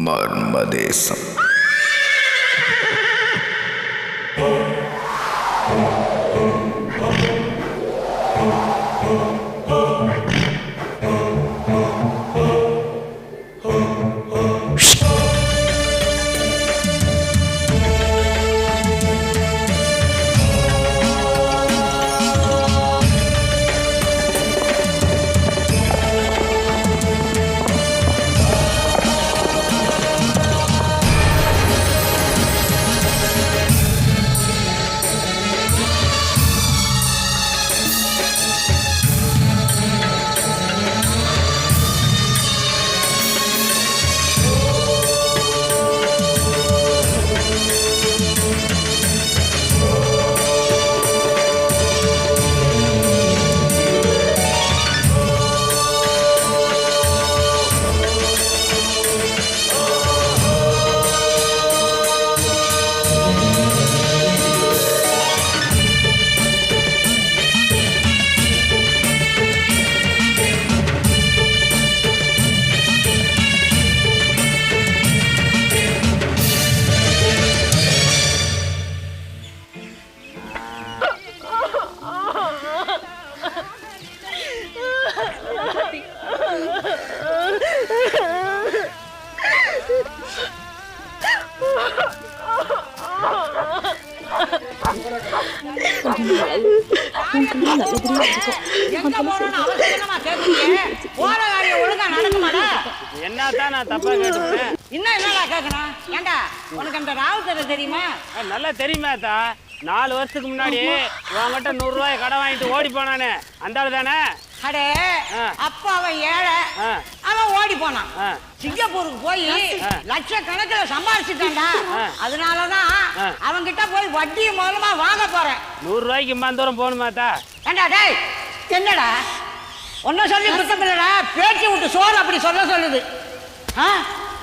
மர்மதேசம். என்னத்தான் நான் தப்பா கேட்டுப்பேன். இன்னும் என்னடா கேட்கணும்? ஏண்டா உனக்கு அந்த ராவுத்தரை தெரியுமா? நல்லா தெரியுமா தா? 4 வருஷத்துக்கு முன்னாடி உங்ககிட்ட 100 ரூபாய் கடன் வாங்கிட்டு ஓடி போனானே அந்த ஆளு தானே? அடே அப்ப அவன் ஏழை, அவன் ஓடி போனான். சிங்கப்பூருக்கு போய் லட்சக்கணக்கில் சம்பாதிச்சுட்டான்டா. அதனாலதான் அவன்கிட்ட போய் வட்டி மூலமா வாங்க போறேன். 100 ரூபாய்க்கு இம்மா தூரம் போகணுமாத்தா? ஏண்டா டேய், என்னடா ஒன்னும் சொல்லி குத்தம் இல்லடா, பேச்சு விட்டு சோறு அப்படி சொல்ல சொல்லுது.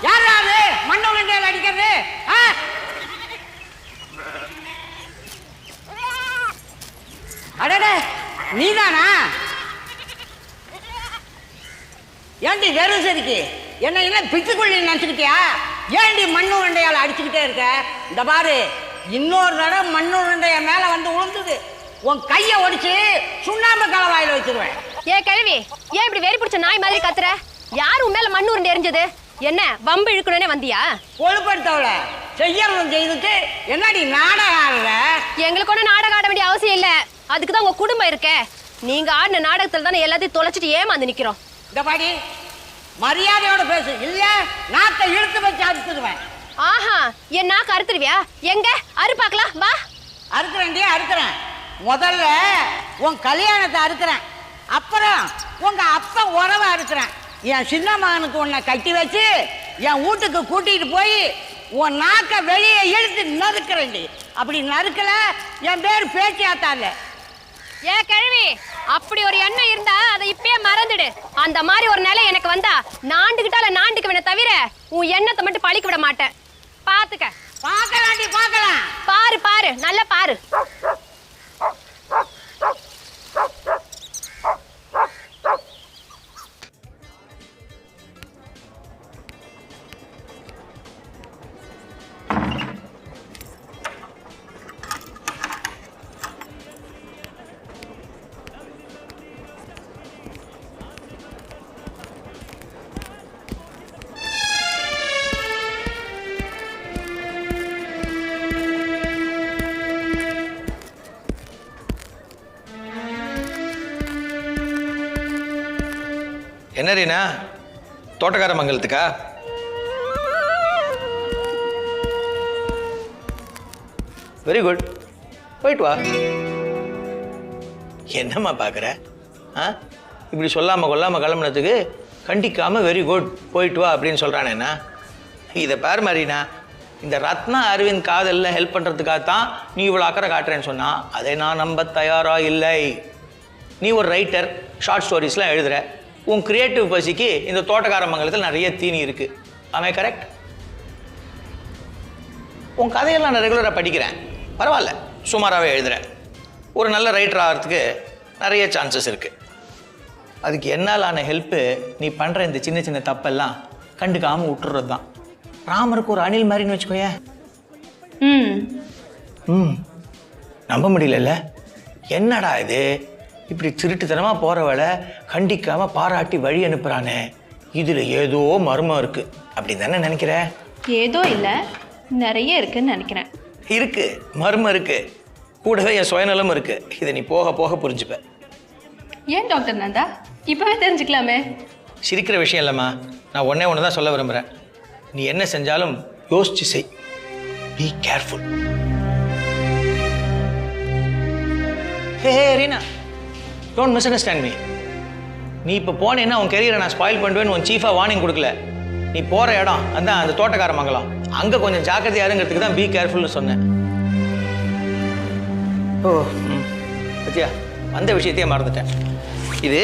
யாரா அது மண்ணு உருண்டையில் அடிக்கிறது? அடடே நீதானா? ஏண்டி வெறும் சரிக்கு என்ன என்ன பிச்சுக்குள்ளி நினச்சிக்கிட்டியா? ஏண்டி மண்ணு உருண்டையால் அடிச்சுக்கிட்டே இருக்க? இந்த பாரு, இன்னொரு தடவை மண்ணு உருண்டைய மேல வந்து உளுந்துது, உன் கையை ஒடிச்சு சுண்ணாம்பு கலவாயில வச்சிருவேன். ஏ கிழவி, ஏன் இப்படி வெறி பிடிச்ச நாய் மாதிரி கத்துற? யாரு உன் மேல மண்ணு உருண்டை எரிஞ்சது? என்ன வம்பு இழுக்கணும்னே வந்தியா? கொழுப்படுத்தவள செய்யறதும் செய்துட்டு என்னடி நாடகம் ஆடுற? எங்களுக்கு ஒன்றும் நாடகம் ஆட வேண்டிய அவசியம் இல்லை. அதுக்கு தான் உங்க குடும்பம் இருக்கே. நீங்க ஆடின நாடகத்துல தானே எல்லாத்தையும் தொலைச்சிட்டு ஏமாந்து நிக்கிறோம். இந்த பாடி மரியாதையோட பேசு, இல்ல நாக்கை இழுத்து வச்சு அறுத்துடுவேன். ஆஹா, என் நாக்கு அறுத்துருவியா? எங்க அறு பார்க்கலாம், வா. அறுக்கிறேன்டி, அறுக்கிறேன். முதல்ல உன் கல்யாணத்தை அறுக்கிறேன், அப்புறம் உங்க அப்பா உறவை அறுக்கிறேன். என் சின்ன மகனுக்கு உன்னை கட்டி வச்சு என் வீட்டுக்கு கூட்டிட்டு போய் உன் நாக்க வெளியே இழுத்து நறுக்கிறேன்டி. அப்படி நறுக்கல என் பேர் பேச்சியாத்தால. ஏ கிழவி, அப்படி ஒரு எண்ணம் இருந்தா அதை இப்பயே மறந்துடு. அந்த மாதிரி ஒரு நிலை எனக்கு வந்தா நாண்டுகிட்டால நாண்டுக்குவன தவிர உன் எண்ணத்தை மட்டும் பழிக்க விட மாட்டேன். பாத்துக்க. பார்க்கலாண்டி, பார்க்கலாம். பாரு பாரு, நல்லா பாரு. என்ன ரீனா, தோட்டக்கார மங்கலத்துக்கா? வெரி குட், போயிட்டு வா. என்னம்மா பார்க்குற? இப்படி சொல்லாமல் கொல்லாமல் கிளம்புனதுக்கு கண்டிக்காமல் வெரி குட் போயிட்டு வா அப்படின்னு சொல்கிறானேண்ணா. இதை பாரு மரீனா, இந்த ரத்னா அரவிந்த் காதலில் ஹெல்ப் பண்ணுறதுக்காகத்தான் நீ இவ்வளோ அக்கறை காட்டுறேன்னு சொன்னால் அதை நான் நம்ப தயாராக இல்லை. நீ ஒரு ரைட்டர், ஷார்ட் ஸ்டோரிஸ்லாம் எழுதுகிற. உன் கிரியேட்டிவ் பசிக்கு இந்த தோட்டக்கார மங்கலத்தில் நிறைய தீனி இருக்குது. ஆமே கரெக்ட்? உன் கதையெல்லாம் நான் ரெகுலராக படிக்கிறேன், பரவாயில்ல, சுமாராகவே எழுதுகிறேன். ஒரு நல்ல ரைட்டர் ஆகிறதுக்கு நிறைய சான்சஸ் இருக்குது. அதுக்கு என்னாலான ஹெல்ப்பு நீ பண்ணுற இந்த சின்ன சின்ன தப்பெல்லாம் கண்டுக்காமல் விட்டுறது தான். ராமருக்கு ஒரு அணில் மாதிரின்னு வச்சுக்கோயேன். ம் நம்ப முடியல. என்னடா இது இப்படி திருட்டுத்தனமாக போகிறவளை கண்டிக்காமல் பாராட்டி வழி அனுப்புகிறானே, இதில் ஏதோ மர்மம் இருக்குது அப்படி தானே நினைக்கிற? ஏதோ இல்லை, நிறைய இருக்குன்னு நினைக்கிறேன். இருக்கு, மர்மம் இருக்கு, கூடவே என் சுயநலம் இருக்கு. இதை நீ போக போக புரிஞ்சுப்ப. ஏன் டாக்டர் நந்தா இப்போவே தெரிஞ்சுக்கலாமே? சிரிக்கிற விஷயம் இல்லைம்மா, நான் ஒன்று தான் சொல்ல விரும்புகிறேன். நீ என்ன செஞ்சாலும் யோசிச்சு செய். Be careful. Hey Reena, don't miss understand me. நீ இப்போ போனேன்னா உன் கெரியரை நான் ஸ்பாயில் பண்ணுவேன்னு உன் சீஃபாக வார்னிங் கொடுக்கல. நீ போகிற இடம் அதான் அந்த தோட்டக்கார மங்கலம், அங்கே கொஞ்சம் ஜாக்கிரதையாக இருங்கிறதுக்கு தான் பி கேர்ஃபுல்னு சொன்னேன். ஓ பத்தியா, அந்த விஷயத்தையே மறந்துட்டேன். இது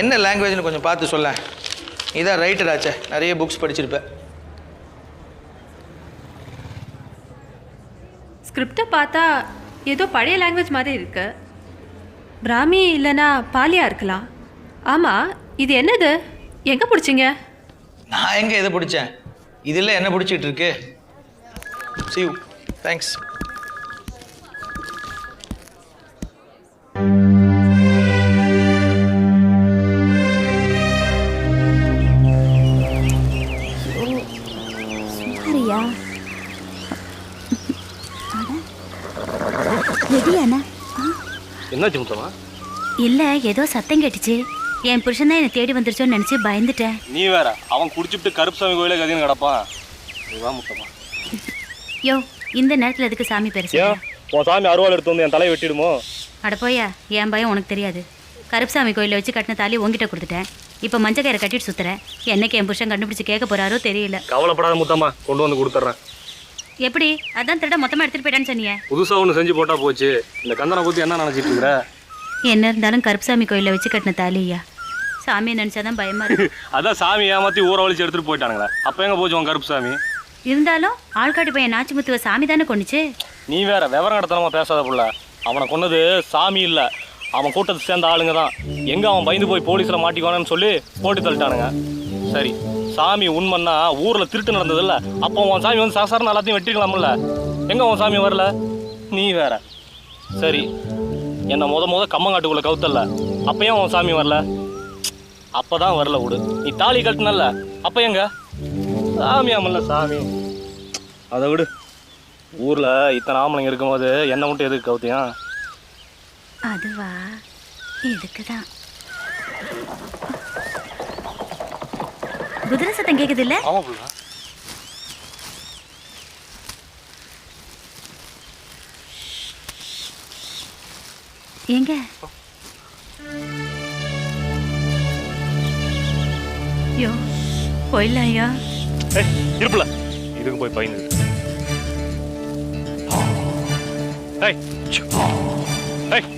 என்ன லாங்குவேஜ்னு கொஞ்சம் பார்த்து சொல்ல. இதான் ரைட்டர் ஆச்சே, நிறைய புக்ஸ் படிச்சிருப்பேன். ஸ்கிரிப்டை பார்த்தா ஏதோ பழைய லாங்குவேஜ் மாதிரி இருக்கு. பிராமி இல்லைன்னா பாலியா இருக்கலாம். ஆமாம், இது என்னது? எங்கே பிடிச்சிங்க? நான் எங்கே எதை பிடிச்சேன்? இதில் என்ன பிடிச்சிட்டு இருக்கு? See you. Thanks. சுமாரியா? ரெடியாண்ணா? என்னாச்சு முத்தமா? இல்லை, ஏதோ சத்தம் கேட்டுச்சு. என் புருஷன் தான் என்னை தேடி வந்துருச்சோன்னு நினச்சி பயந்துட்டேன். நீ வேற, அவன் குடிச்சுட்டு கருப்புசாமி கோயிலே கதின்னு கிடப்பான். இதுதான் முத்தமா. யோ, இந்த நேரத்தில் எதுக்கு சாமி பேர் சொல்ற? ஏன் உன் சாமி அருவாள் எடுத்து வந்து என் தலையை வெட்டிடுமோ? அட போயா, என் பயம் உனக்கு தெரியாது. கருப்புசாமி கோயிலில் வச்சு கட்டின தாலி உங்ககிட்ட கொடுத்துட்டேன். இப்போ மஞ்சள் கயிறை கட்டிட்டு சுற்றுறேன். என்னைக்கு என் புருஷன் கண்டுபிடிச்சி கேட்க போறாரோ தெரியல. கவலைப்படாத முத்தம்மா, கொண்டு வந்து கொடுத்துட்றேன். எப்படி? அதான் திருட மொத்தமாக எடுத்துகிட்டு போயிட்டான்னு சொன்னியே. புதுசாக ஒன்று செஞ்சு போட்டா போச்சு. இந்த கந்தனை பற்றி என்ன நினச்சிட்டு இருக்கிற? என்ன இருந்தாலும் கருப்புசாமி கோயிலில் வச்சு கட்டின தாலியா? சாமியை நினச்சாதான் பயமா இருக்கு. அதான் சாமி ஏமாற்றி ஊரை வலிச்சு எடுத்துகிட்டு போயிட்டானுங்களே, அப்போ எங்கே போச்சு உன் கருப்புசாமி? இருந்தாலும் ஆள்காட்டி பையன் நாச்சிமுத்துவ சாமி தானே கொண்டுச்சு. நீ வேற விவரம் கடத்தனமா பேசாத புள்ள. அவனை கொன்னது சாமி இல்லை, அவன் கூட்டத்தை சேர்ந்த ஆளுங்க தான். எங்கே அவன் பயந்து போய் போலீஸில் மாட்டிக்குவானு சொல்லி போட்டு தள்ளிட்டானுங்க. சரி, சாமி உண்மைன்னா ஊரில் திருட்டு நடந்ததில்ல, அப்போ உன் சாமி வந்து சாசாரண எல்லாத்தையும் வெட்டிக்கலாம்ல. எங்கே உன் சாமி வரல? நீ வேற. சரி, என்னை முத கம்மங்காட்டுக்குள்ளே கவுத்தல்ல, அப்போ ஏன் உன் சாமி வரல? அப்போ தான் வரல விடு. நீ தாலி கட்டினல்ல, அப்போ எங்க சாமி? ஆமல்ல சாமி. அதை விடு. ஊரில் இத்தனை ஆம்பளைங்க இருக்கும்போது என்னை மட்டும் எதுக்கு கவுத்தியா? அதுவா, இதுக்கு தான். குதிரை சத்தம் கேக்குது இல்ல? ஆமா புள்ள. எங்க? யோ, போயிடலாம்யா. இருப்புல இதுக்கு போய் பயந்து. ஏய் ஏய்,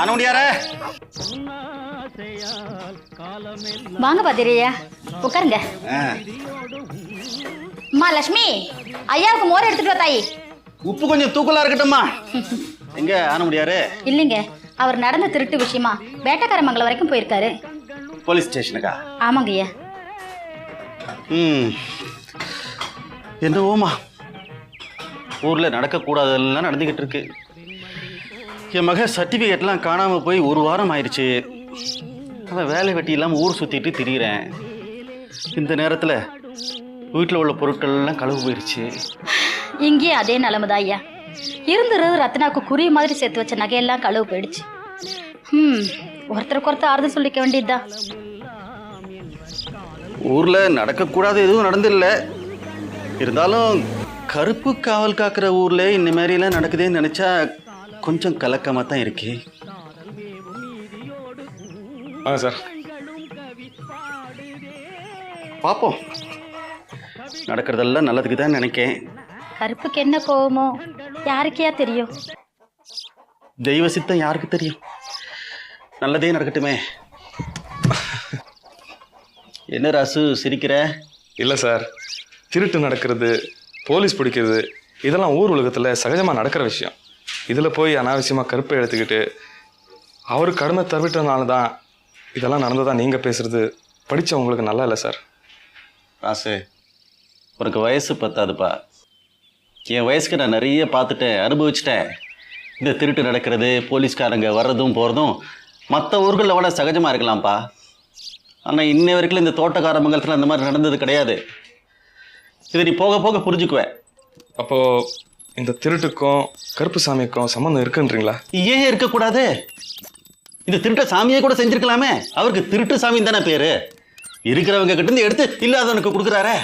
ஆனமுடியாரே வாங்க பாத்திரையா, உட்காருங்க. அம்மா லட்சுமி, ஐயாவுக்கு மோர் எடுத்துட்டு வா தாயி. உப்பு கொஞ்சம் தூக்கலா இருக்கட்டும்மா. எங்க ஆனமுடியாரு? இல்லைங்க, அவர் நடந்த திருட்டு விஷயமா வேட்டக்காரமங்கலம் வரைக்கும் போயிருக்காரு. போலீஸ் ஸ்டேஷனுக்கா? ஆமாங்க ஐயா. என்னவோமா, ஊர்ல நடக்கக்கூடாதெல்லாம் நடந்துகிட்டு இருக்கு. என் மக சர்டிஃபிகேட்லாம் காணாம போய் 1 வாரம் ஆயிடுச்சு. அவன் வேலை வெட்டி இல்லாமல் ஊர் சுற்றிட்டு திரியிறேன். இந்த நேரத்தில் வீட்டில் உள்ள பொருட்கள் எல்லாம் களவு போயிடுச்சு. இங்கேயும் அதே நிலைமைதான் ஐயா. இருந்துறது ரத்னாவுக்கு குறி மாதிரி சேர்த்து வச்ச நகையெல்லாம் களவு போயிடுச்சு. ஒருத்தருக்கு ஒருத்தர் ஆறுதல் சொல்லிக்க வேண்டியதுதான். ஊரில் நடக்கக்கூடாது எதுவும் நடந்தில்ல. இருந்தாலும் கருப்பு காவல் காக்கிற ஊரில் இந்த மாதிரிலாம் நடக்குதுன்னு நினச்சா கொஞ்சம் கலக்கமாக தான் இருக்கு. வாங்க சார். பார்ப்போம், நடக்கிறதெல்லாம் நல்லதுக்கு தான் நினைக்கேன். கருப்புக்கு என்ன கோவமோ யாருக்கையா தெரியும். தெய்வ சித்தம் யாருக்கு தெரியும். நல்லதே நடக்கட்டுமே. என்ன ராசு சிரிக்கிற? இல்லை சார், திருட்டு நடக்கிறது, போலீஸ் பிடிக்கிறது, இதெல்லாம் ஊர் உலகத்தில் சகஜமாக நடக்கிற விஷயம். இதில் போய் அனாவசியமாக கருப்பை எடுத்துக்கிட்டு அவர் கடுமை தவிட்டனால தான் இதெல்லாம் நடந்ததா நீங்கள் பேசுகிறது படித்தவங்களுக்கு நல்லா இல்லை சார். ராசு, உனக்கு வயசு பத்தாதுப்பா. என் வயசுக்கு நான் நிறைய பார்த்துட்டேன், அனுபவிச்சிட்டேன். இந்த திருட்டு நடக்கிறது, போலீஸ்காரங்க வர்றதும் போகிறதும் மற்ற ஊர்களில் விட சகஜமாக இருக்கலாம்ப்பா. ஆனால் இன்ன வரைக்கும் இந்த தோட்டக்கார மங்கலத்தில் அந்த மாதிரி நடந்தது கிடையாது. இதை நீ போக போக புரிஞ்சுக்குவேன். அப்போது இந்த திருட்டுக்கும் கருப்பு சாமிக்கும் சம்மந்தம் இருக்குன்றீங்களா? ஏன் இருக்கக்கூடாது? இந்த திருட்ட சாமியை கூட செஞ்சுருக்கலாமே. அவருக்கு திருட்டு சாமின்னு தானே பேர். இருக்கிறவங்க கிட்டேருந்து எடுத்து இல்லாதவனுக்கு கொடுக்குறாரே.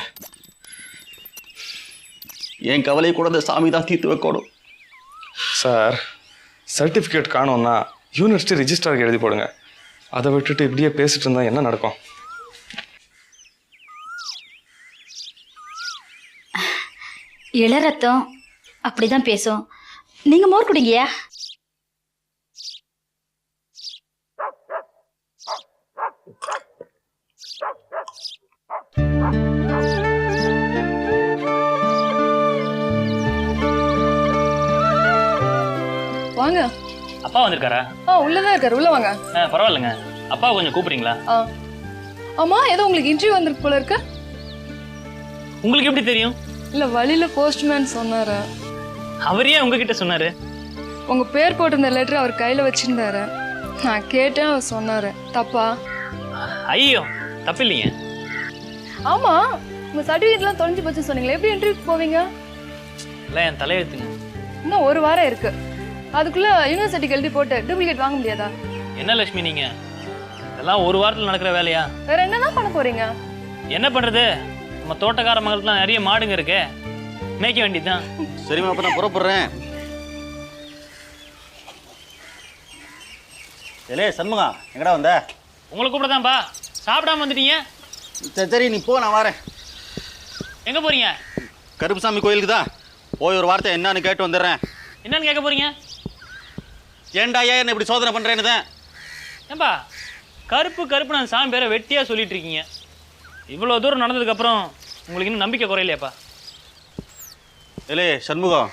என் கவலையை கூட இந்த சாமி தான் தீர்த்து வைக்கணும். சார், சர்டிஃபிகேட் காணோன்னா யூனிவர்சிட்டி ரிஜிஸ்டருக்கு எழுதி போடுங்க. அதை விட்டுட்டு இப்படியே பேசிட்டு இருந்தால் என்ன நடக்கும்? இளரத்தம் அப்படிதான் பேசும். நீங்க மோர் குடிங்கயா. வாங்க. அப்பா வந்திருக்காரா? உள்ளதான் இருக்காரு, உள்ள வாங்க. பரவாயில்லைங்க, அப்பா கொஞ்சம் கூப்பிடுறீங்களா? ஆமா, ஏதோ உங்களுக்கு இன்டர்வியூ வந்திருக்கு போல இருக்கு. உங்களுக்கு எப்படி தெரியும்? இல்ல, வழியில போஸ்ட்மேன் சொன்னாரு. அவர் ஏன் உங்ககிட்ட சொன்னாரு? உங்க பேர் போட்டிருந்த லெட்டர் அவர் கையில வச்சிருந்தாரு. நான் கேட்டேன், அவர் சொன்னாரு. தப்பா? ஐயோ, தப்பு இல்லைங்க. ஆமா, உங்க சர்டிஃபிகேட்லாம் தொலைஞ்சு போச்சு சொன்னீங்களே, எப்படி இன்டர்வியூக்கு போவீங்க? இல்லை, என் தலையெழுத்துங்க. இன்னும் 1 வாரம் இருக்கு. அதுக்குள்ள யூனிவர்சிட்டிக்கு எழுதி போட்டு டூப்ளிகேட் வாங்க முடியாதா? என்ன லட்சுமி நீங்க, இதெல்லாம் 1 வாரத்தில் நடக்கிற வேலையா? வேற என்னதான் பண்ண போறீங்க? என்ன பண்றது, நம்ம தோட்டக்கார மகளுக்குலாம் நிறைய மாடுங்க இருக்கு, மேய்க்க வேண்டியதுதான். சரிம்மா, அப்போ நான் புறப்படுறேன். ஏலே சண்முகா, எங்கடா வந்த? உங்களை கூப்பிடதான்பா. சாப்பிடாம வந்துட்டீங்க. சரி நீ போ, நான் வரேன். எங்க போறீங்க? கருப்புசாமி கோயிலுக்கு தான் போய் ஒரு வார்த்தை என்னன்னு கேட்டு வந்துடுறேன். என்னன்னு கேட்க போறீங்க? ஏன்டா ஏன் என்ன இப்படி சோதனை பண்றேன்னு தான். ஏன்பா கருப்பு கருப்பு நான் சாமி பேரை வெட்டியா சொல்லிட்டு இருக்கீங்க. இவ்வளோ தூரம் நடந்ததுக்கப்புறம் உங்களுக்கு இன்னும் நம்பிக்கை குறையிலையாப்பா? ஏலே சண்முகம்,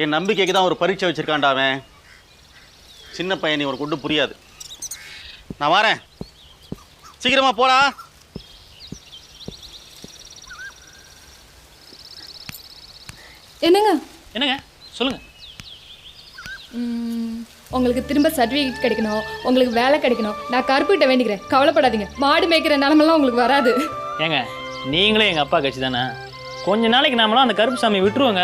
என் நம்பிக்கைக்கு தான் ஒரு பரீட்சை வச்சிருக்கான்டா அவன். சின்ன பையன், நீ ஒரு கொண்டு புரியாது. நான் வரேன், சீக்கிரமா போடா. என்னங்க என்னங்க சொல்லுங்க. உங்களுக்கு திரும்ப சர்டிஃபிகேட் கிடைக்கணும், உங்களுக்கு வேலை கிடைக்கணும். நான் கருப்புகிட்ட வேண்டிக்கிறேன், கவலைப்படாதீங்க. மாடு மேய்க்கிற நிலமெல்லாம் உங்களுக்கு வராது. ஏங்க நீங்களே எங்கள் அப்பா கட்சி தானே. கொஞ்ச நாளைக்கு நாமளாம் அந்த கருப்பு சாமியை விட்டுருவோங்க.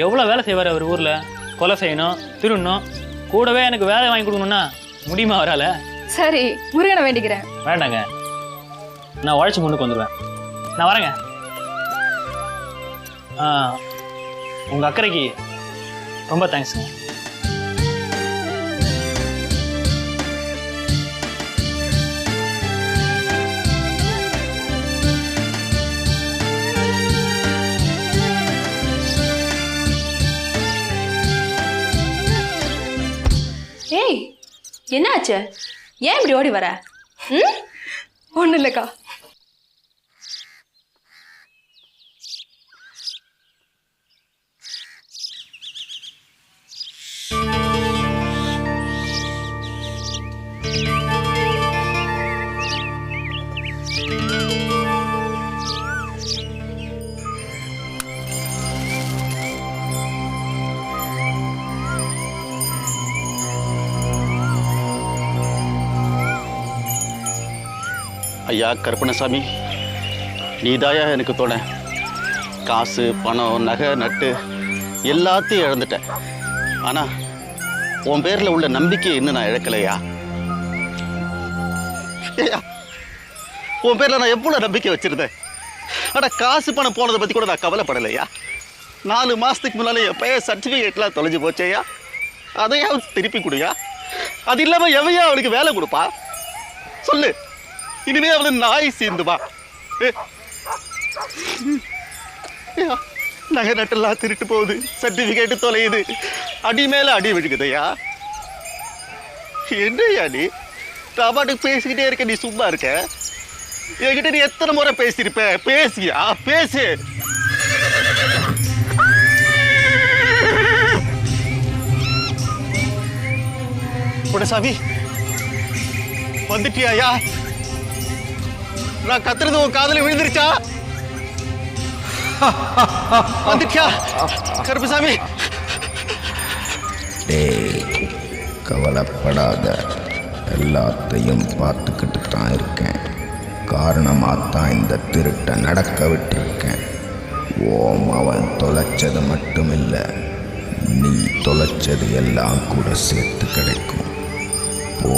எவ்வளோ வேலை செய்வார் அவர் ஊரில். கொலை செய்யணும், திருடணும், கூடவே எனக்கு வேலை வாங்கி கொடுக்கணும்னா முடியுமா வரால? சரி, முருகனை வேண்டிக்கிறேன். வேண்டாங்க, நான் உழைச்சி முன்னுக்கு வந்துடுவேன். நான் வரேங்க. உங்கள் அக்கறைக்கு ரொம்ப தேங்க்ஸுங்க. என்னாச்சு? ஏன் இப்படி ஓடி வர? ம், ஒன்றும் இல்லைக்கா. ஐயா கருப்பணசாமி, நீதாயா எனக்கு துணை. காசு பணம் நகை நட்டு எல்லாத்தையும் இழந்துட்டேன். ஆனால் உன் பேரில் உள்ள நம்பிக்கையை இன்னும் நான் இழக்கலையா? ஐயா, உன் பேரில் நான் எவ்வளோ நம்பிக்கை வச்சுருந்தேன். ஆனால் காசு பணம் போனதை பற்றி கூட நான் கவலைப்படலையா? 4 மாதத்துக்கு முன்னாலே என் பையன் சர்டிஃபிகேட்லாம் தொலைஞ்சு போச்சேயா. அதையா திருப்பி கொடுயா. அது இல்லாமல் எவையா அவளுக்கு வேலை கொடுப்பா சொல்லு. இனிமே அவளை நாய் சேர்ந்துவா. நகை நட்டெல்லாம் திருட்டு போகுது, சர்டிஃபிகேட்டு தொலையுது, அடி மேலே அடி விழுகுதையா. என்னையா நீ பாட்டுக்கு பேசிக்கிட்டே இருக்க, நீ சும்மா இருக்க? என்கிட்ட நீ எத்தனை முறை பேசியிருப்ப? பேசியா பேசு. குணசாமி வந்துட்டியா? நான் கத்துறது உன் காதல விழுந்துருச்சா? வந்துட்டியா கருப்பசாமி? டேய், கவலைப்படாத, எல்லாத்தையும் பார்த்துக்கிட்டு தான் இருக்கேன். காரணமாக தான் இந்த திருட்டை நடக்க விட்டுருக்கேன். ஓம் அவன் தொலைச்சது மட்டுமில்லை, நீ தொலைச்சது எல்லாம் கூட சேர்த்து கிடைக்கும். போ.